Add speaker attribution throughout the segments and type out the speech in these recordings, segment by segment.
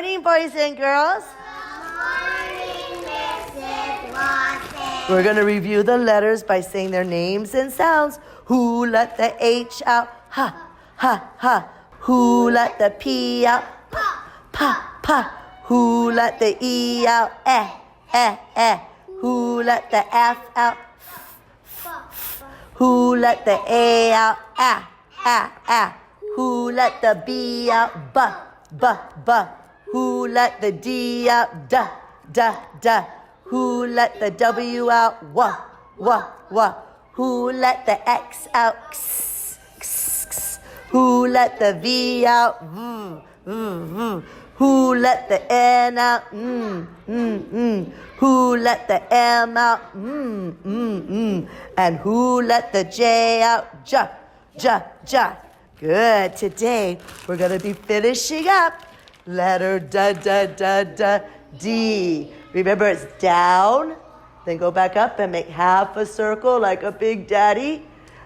Speaker 1: morning, boys and girls.
Speaker 2: Good morning, Mrs. Watson.
Speaker 1: We're going to review the letters by saying their names and sounds. Who let the H out? Ha, ha, ha. Who let the P out? Pa, pa, pa. Who let the E out? Eh, eh, eh. Who let the F out? F, f, f. Who let the A out? Ah, ah, ah. Who let the B out? Ba, ba, ba. Who let the D out? Da, da, da. Who let the W out? Wah, wah, wah. Who let the X out? X, x, x. Who let the V out? V, v, v. Who let the N out? Who let the M out? And who let the J out? Ja, ja, ja. Good. Today we're going to be finishing up letter da, da, da, da, D. Remember, it's down, then go back up and make half a circle like a big daddy.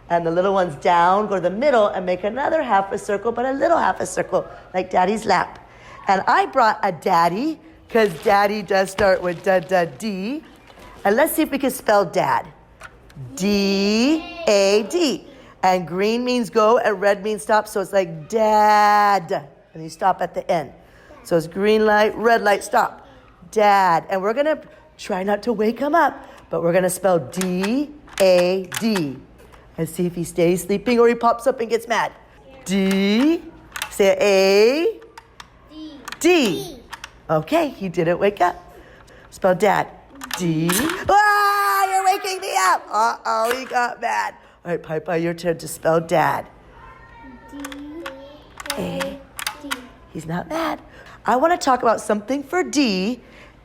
Speaker 1: And the little one's down, go to the middle and make another half a circle, but a little half a circle like daddy's lap. And I brought a daddy because daddy does start with da, da, D. And let's see if we can spell dad. D-A-D. And green means go and red means stop. So it's like dad. And you stop at the end. So it's green light, red light, stop. Dad. And we're going to try not to wake him up, but we're going to spell D-A-D. And see if he stays sleeping or he pops up and gets mad. D. Say A.
Speaker 2: D.
Speaker 1: D. Okay, he didn't wake up. Spell dad. D. Ah, you're waking me up. Uh-oh, he got mad. All right, Pipa, your turn to spell dad.
Speaker 2: D-A-D.
Speaker 1: He's not mad. I want to talk about something for D,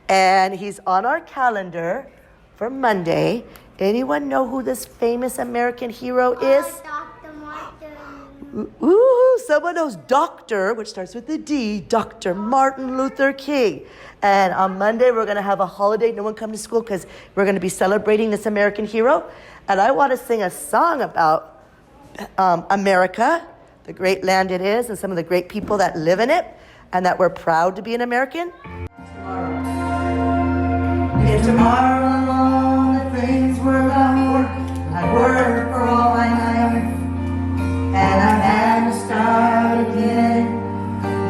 Speaker 1: and he's on our calendar for Monday. Anyone know who this famous American hero is?
Speaker 2: Dr. Martin.
Speaker 1: Ooh, someone knows Dr., which starts with the D, Dr. Martin Luther King. And on Monday, we're going to have a holiday. No one come to school because we're going to be celebrating this American hero. And I want to sing a song about America, the great land it is, and some of the great people that live in it, and that we're proud to be an American.
Speaker 3: If tomorrow all the things were about work, I'd work for all my life. And I had to start again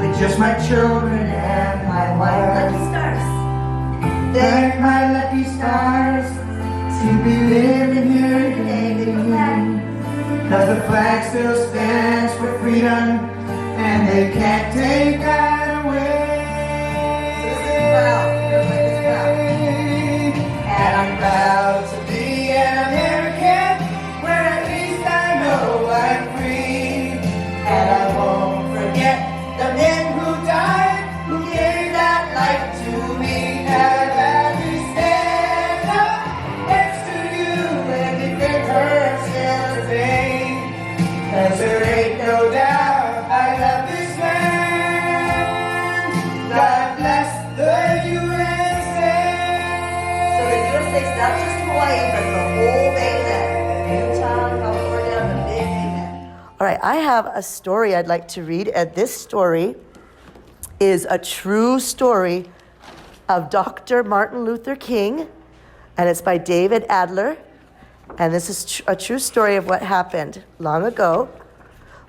Speaker 3: with just my children and my wife.
Speaker 1: Lucky stars.
Speaker 3: Thank my lucky stars to be living here today. Cause the flag still stands for freedom and they can't take that away. And I'm proud to be an American, where at least I know I'm free. And I won't forget the men who died, who gave that life to me. And as we stand up next to you and defend her still today, 'cause there ain't no doubt I love this land. God bless the USA.
Speaker 1: So the USA's not just Hawaii, but the whole mainland. Utah, California, the big mainland. All right, I have a story I'd like to read, and this story is a true story of Dr. Martin Luther King, and it's by David Adler. And this is a true story of what happened long ago.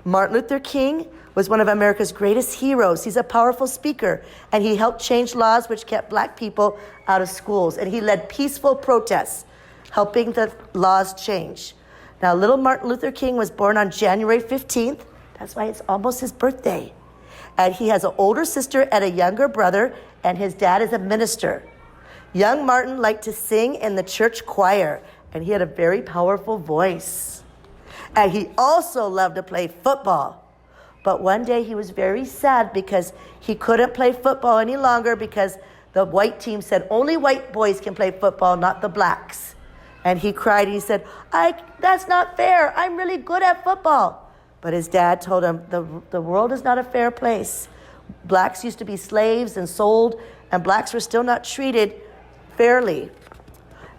Speaker 1: Martin Luther King was one of America's greatest heroes. He's a powerful speaker, and he helped change laws which kept black people out of schools. And he led peaceful protests, helping the laws change. Now, little Martin Luther King was born on January 15th. That's why it's almost his birthday. And he has an older sister and a younger brother, and his dad is a minister. Young Martin liked to sing in the church choir, and he had a very powerful voice. And he also loved to play football. But one day he was very sad because he couldn't play football any longer because the white team said only white boys can play football, not the blacks. And he cried. He said, that's not fair. I'm really good at football. But his dad told him, the world is not a fair place. Blacks used to be slaves and sold, and blacks were still not treated fairly.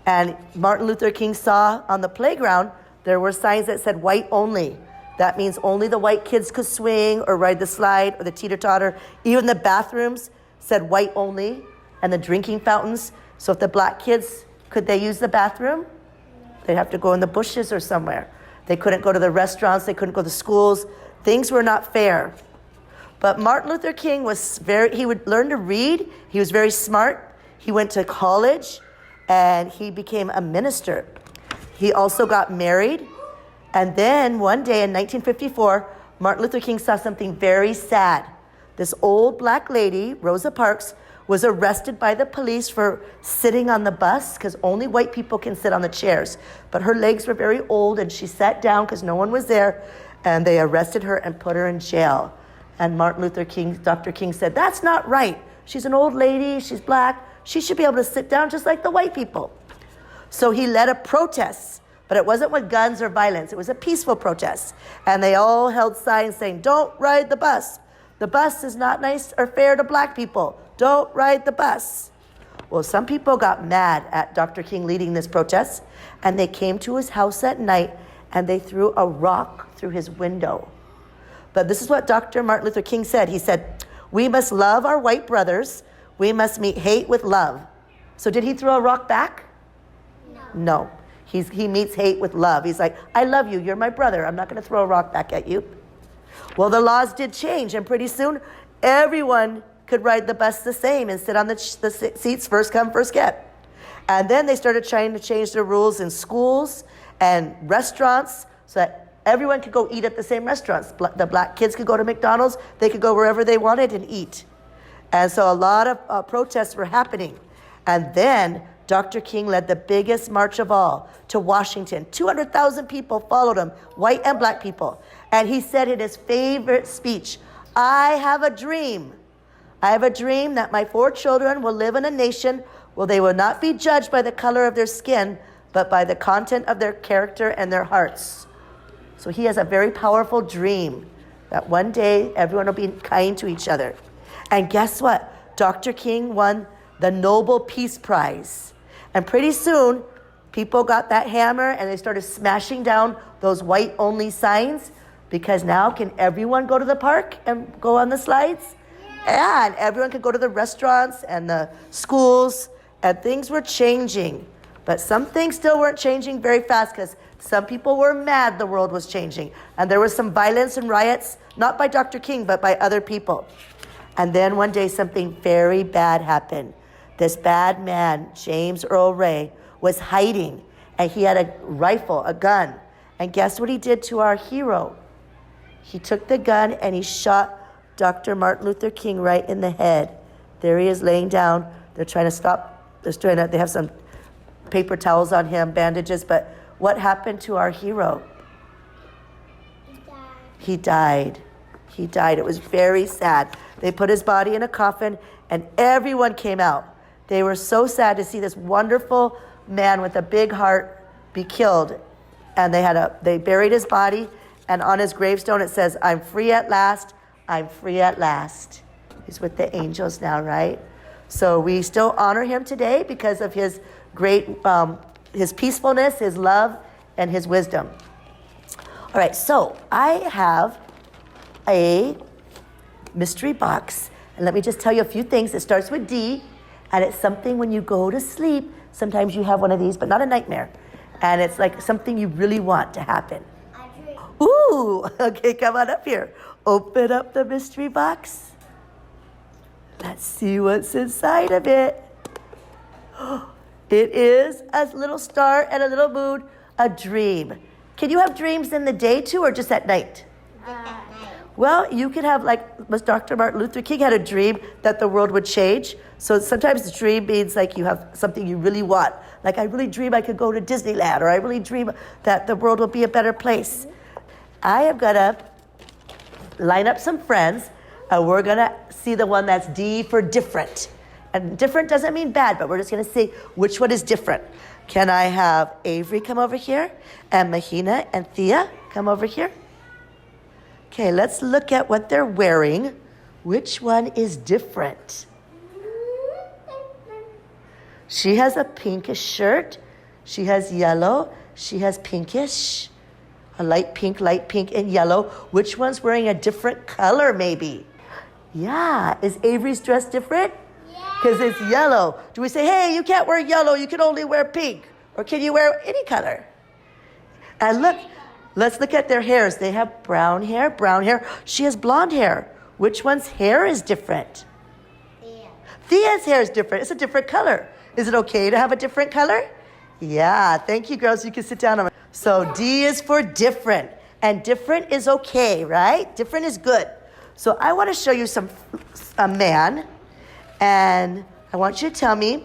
Speaker 1: And Martin Luther King saw on the playground, there were signs that said white only. That means only the white kids could swing or ride the slide or the teeter-totter. Even the bathrooms said white only, and the drinking fountains. So if the black kids, could they use the bathroom? They'd have to go in the bushes or somewhere. They couldn't go to the restaurants. They couldn't go to schools. Things were not fair. But Martin Luther King he would learn to read. He was very smart. He went to college and he became a minister. He also got married. And then one day in 1954, Martin Luther King saw something very sad. This old black lady, Rosa Parks, was arrested by the police for sitting on the bus because only white people can sit on the chairs. But her legs were very old and she sat down because no one was there, and they arrested her and put her in jail. And Dr. King said, that's not right. She's an old lady, she's black, she should be able to sit down just like the white people. So he led a protest, but it wasn't with guns or violence. It was a peaceful protest. And they all held signs saying, don't ride the bus. The bus is not nice or fair to black people. Don't ride the bus. Well, some people got mad at Dr. King leading this protest, and they came to his house at night and they threw a rock through his window. But this is what Dr. Martin Luther King said. He said, we must love our white brothers. We must meet hate with love. So did he throw a rock back? No. He meets hate with love. He's like, I love you. You're my brother. I'm not going to throw a rock back at you. Well, the laws did change, and pretty soon everyone could ride the bus the same and sit on the seats first come, first get. And then they started trying to change the rules in schools and restaurants so that everyone could go eat at the same restaurants. The black kids could go to McDonald's. They could go wherever they wanted and eat. And so a lot of protests were happening. And then Dr. King led the biggest march of all to Washington. 200,000 people followed him, white and black people. And he said in his favorite speech, I have a dream. I have a dream that my 4 children will live in a nation where they will not be judged by the color of their skin, but by the content of their character and their hearts. So he has a very powerful dream that one day everyone will be kind to each other. And guess what? Dr. King won the Nobel Peace Prize. And pretty soon, people got that hammer and they started smashing down those white-only signs, because now can everyone go to the park and go on the slides? Yeah, and everyone could go to the restaurants and the schools, and things were changing. But some things still weren't changing very fast because some people were mad the world was changing. And there was some violence and riots, not by Dr. King, but by other people. And then one day something very bad happened. This bad man, James Earl Ray, was hiding, and he had a rifle, a gun. And guess what he did to our hero? He took the gun and he shot Dr. Martin Luther King right in the head. There he is laying down. They're trying to stop. They have some paper towels on him, bandages. But what happened to our hero? He died. He died. It was very sad. They put his body in a coffin, and everyone came out. They were so sad to see this wonderful man with a big heart be killed. And they buried his body, and on his gravestone it says, I'm free at last, I'm free at last. He's with the angels now, right? So we still honor him today because of his great, his peacefulness, his love, and his wisdom. All right, so I have a mystery box. And let me just tell you a few things. It starts with D, and it's something when you go to sleep, sometimes you have one of these, but not a nightmare. And it's like something you really want to happen. Ooh, okay, come on up here. Open up the mystery box. Let's see what's inside of it. It is a little star and a little moon, a dream. Can you have dreams in the day too, or just at night? Well, you could have, like Dr. Martin Luther King had a dream that the world would change. So sometimes the dream means like you have something you really want. Like, I really dream I could go to Disneyland, or I really dream that the world will be a better place. I am going to line up some friends, and we're going to see the one that's D for different. And different doesn't mean bad, but we're just going to see which one is different. Can I have Avery come over here, and Mahina and Thea come over here? Okay, let's look at what they're wearing. Which one is different? She has a pinkish shirt. She has yellow. She has pinkish. A light pink, and yellow. Which one's wearing a different color, maybe? Yeah. Is Avery's dress different? Because it's yellow. Do we say, hey, you can't wear yellow, you can only wear pink? Or can you wear any color? And look, let's look at their hairs. They have brown hair. She has blonde hair. Which one's hair is different? Thea's hair is different. It's a different color. Is it okay to have a different color? Yeah, thank you, girls. You can sit down. So D is for different. And different is okay, right? Different is good. So I want to show you a man. And I want you to tell me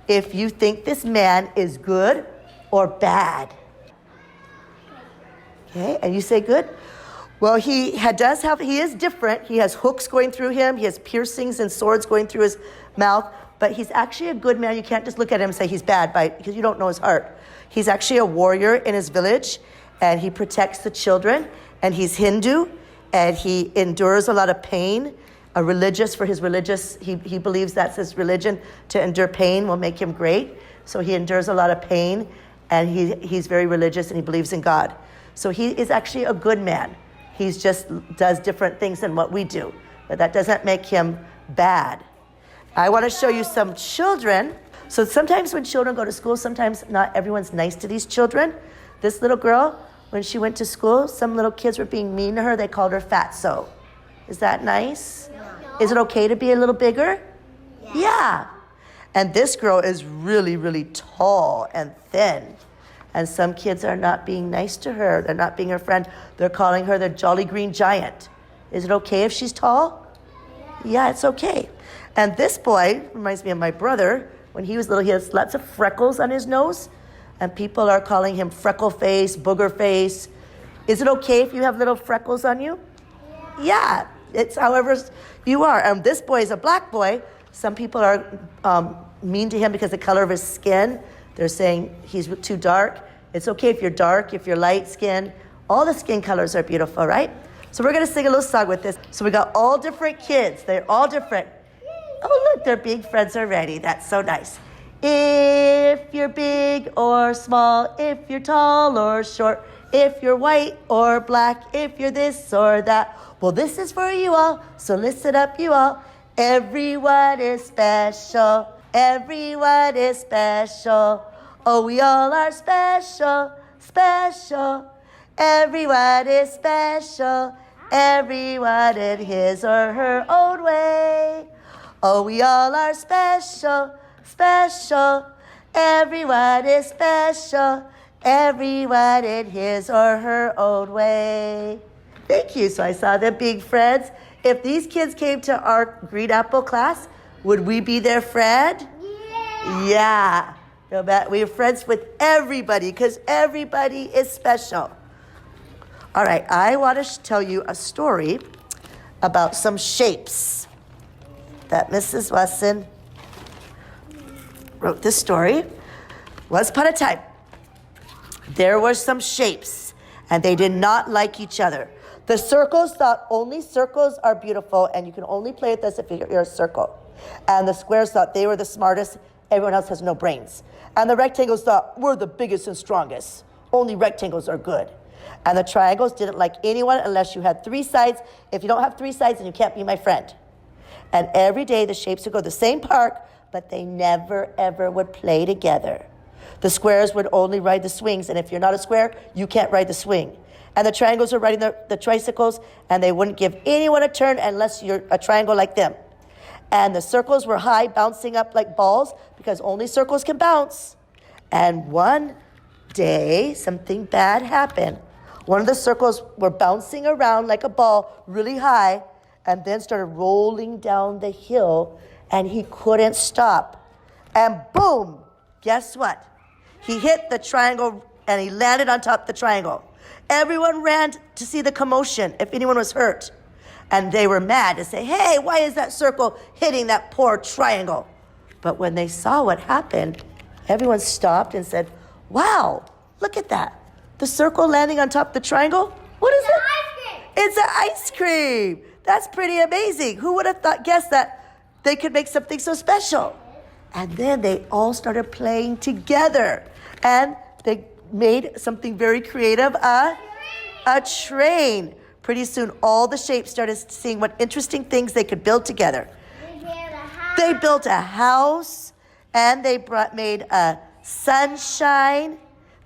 Speaker 1: if you think this man is good or bad. Okay, and you say good? Well, he is different. He has hooks going through him. He has piercings and swords going through his mouth. But he's actually a good man. You can't just look at him and say he's bad because you don't know his heart. He's actually a warrior in his village, and he protects the children. And he's Hindu, and he endures a lot of pain. He believes that's his religion. To endure pain will make him great. So he endures a lot of pain, and he's very religious, and he believes in God. So he is actually a good man. He just does different things than what we do. But that doesn't make him bad. I want to show you some children. So sometimes when children go to school, sometimes not everyone's nice to these children. This little girl, when she went to school, some little kids were being mean to her. They called her fatso. Is that nice? No. Is it okay to be a little bigger? Yeah. And this girl is really, really tall and thin. And some kids are not being nice to her. They're not being her friend. They're calling her the Jolly Green Giant. Is it okay if she's tall? Yeah, it's okay. And this boy reminds me of my brother. When he was little, he has lots of freckles on his nose. And people are calling him freckle face, booger face. Is it okay if you have little freckles on you? Yeah, it's however you are. And this boy is a black boy. Some people are mean to him because of the color of his skin. They're saying he's too dark. It's okay if you're dark, if you're light skinned. All the skin colors are beautiful, right? So we're going to sing a little song with this. So we got all different kids. They're all different. Oh, look, they're being friends already. That's so nice. If you're big or small, if you're tall or short, if you're white or black, if you're this or that. Well, this is for you all, so listen up, you all. Everyone is special. Everyone is special. Oh, we all are special, special. Everyone is special. Everyone in his or her own way. Oh, we all are special, special. Everyone is special. Everyone in his or her own way. Thank you. So I saw them being friends. If these kids came to our Green Apple class, would we be their friend? Yeah. No matter, we're friends with everybody because everybody is special. All right, I want to tell you a story about some shapes that Mrs. Wesson wrote this story. Once upon a time, there were some shapes, and they did not like each other. The circles thought only circles are beautiful, and you can only play with this if you're a circle. And the squares thought they were the smartest. Everyone else has no brains. And the rectangles thought, we're the biggest and strongest. Only rectangles are good. And the triangles didn't like anyone unless you had 3 sides. If you don't have 3 sides, then you can't be my friend. And every day the shapes would go to the same park, but they never, ever would play together. The squares would only ride the swings, and if you're not a square, you can't ride the swing. And the triangles were riding the tricycles, and they wouldn't give anyone a turn unless you're a triangle like them. And the circles were high, bouncing up like balls, because only circles can bounce. And one day, something bad happened. One of the circles were bouncing around like a ball really high, and then started rolling down the hill, and he couldn't stop. And boom, guess what? He hit the triangle, and he landed on top of the triangle. Everyone ran to see the commotion, if anyone was hurt. And they were mad to say, hey, why is that circle hitting that poor triangle? But when they saw what happened, everyone stopped and said, wow, look at that. The circle landing on top of the triangle? What is it?
Speaker 2: Ice cream.
Speaker 1: It's an ice cream. That's pretty amazing. Who would have guessed that they could make something so special? And then they all started playing together. And they made something very creative, a train. pretty soon all the shapes started seeing what interesting things they could build together. They built a house, and they made a sunshine.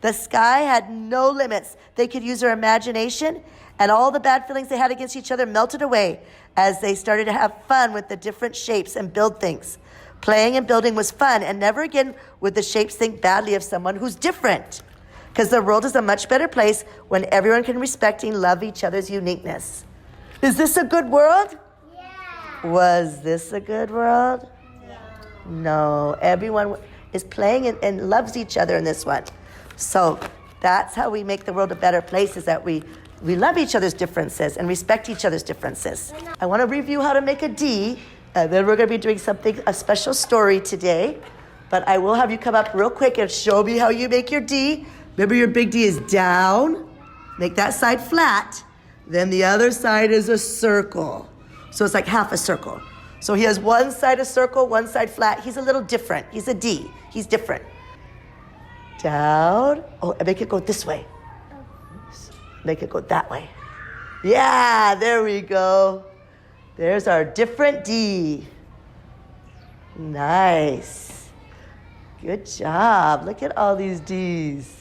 Speaker 1: The sky had no limits. They could use their imagination, and all the bad feelings they had against each other melted away as they started to have fun with the different shapes and build things. Playing and building was fun, and never again would the shapes think badly of someone who's different. Because the world is a much better place when everyone can respect and love each other's uniqueness. Is this a good world?
Speaker 2: Yeah.
Speaker 1: Was this a good world?
Speaker 2: Yeah.
Speaker 1: No, everyone is playing and loves each other in this one. So that's how we make the world a better place, is that we love each other's differences and respect each other's differences. I want to review how to make a D, and then we're going to be doing a special story today. But I will have you come up real quick and show me how you make your D. Remember, your big D is down. Make that side flat. Then the other side is a circle. So it's like half a circle. So he has one side a circle, one side flat. He's a little different. He's a D. He's different. Down. Oh, and make it go this way. Make it go that way. Yeah, there we go. There's our different D. Nice. Good job. Look at all these Ds.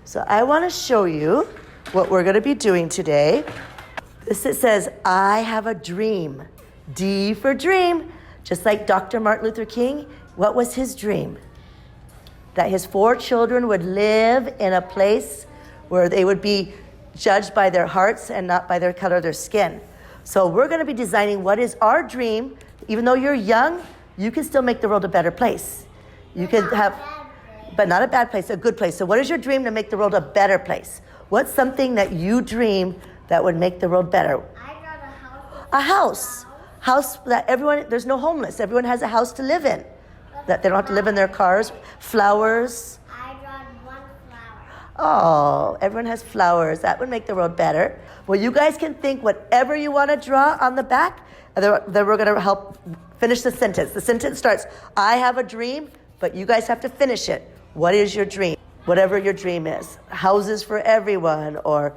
Speaker 1: So I want to show you what we're going to be doing today. This, it says, I have a dream. D for dream. Just like Dr. Martin Luther King, what was his dream? That his 4 children would live in a place where they would be judged by their hearts and not by their color of their skin. So we're going to be designing what is our dream. Even though you're young, you can still make the world a better place. You can have, but not a bad place, a good place. So what is your dream to make the world a better place? What's something that you dream that would make the world better?
Speaker 2: I got a house.
Speaker 1: A house. House that everyone, there's no homeless. Everyone has a house to live in. That they don't have to live in their cars. Flowers.
Speaker 2: I got one flower.
Speaker 1: Oh, everyone has flowers. That would make the world better. Well, you guys can think whatever you want to draw on the back, and then we're going to help finish the sentence. The sentence starts, I have a dream, but you guys have to finish it. What is your dream? Whatever your dream is. Houses for everyone, or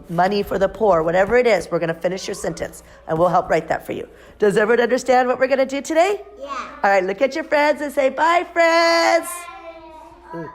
Speaker 1: money for the poor, whatever it is, we're going to finish your sentence, and we'll help write that for you. Does everyone understand what we're going to do today?
Speaker 2: Yeah.
Speaker 1: All right, look at your friends and say, bye, friends.
Speaker 2: Bye.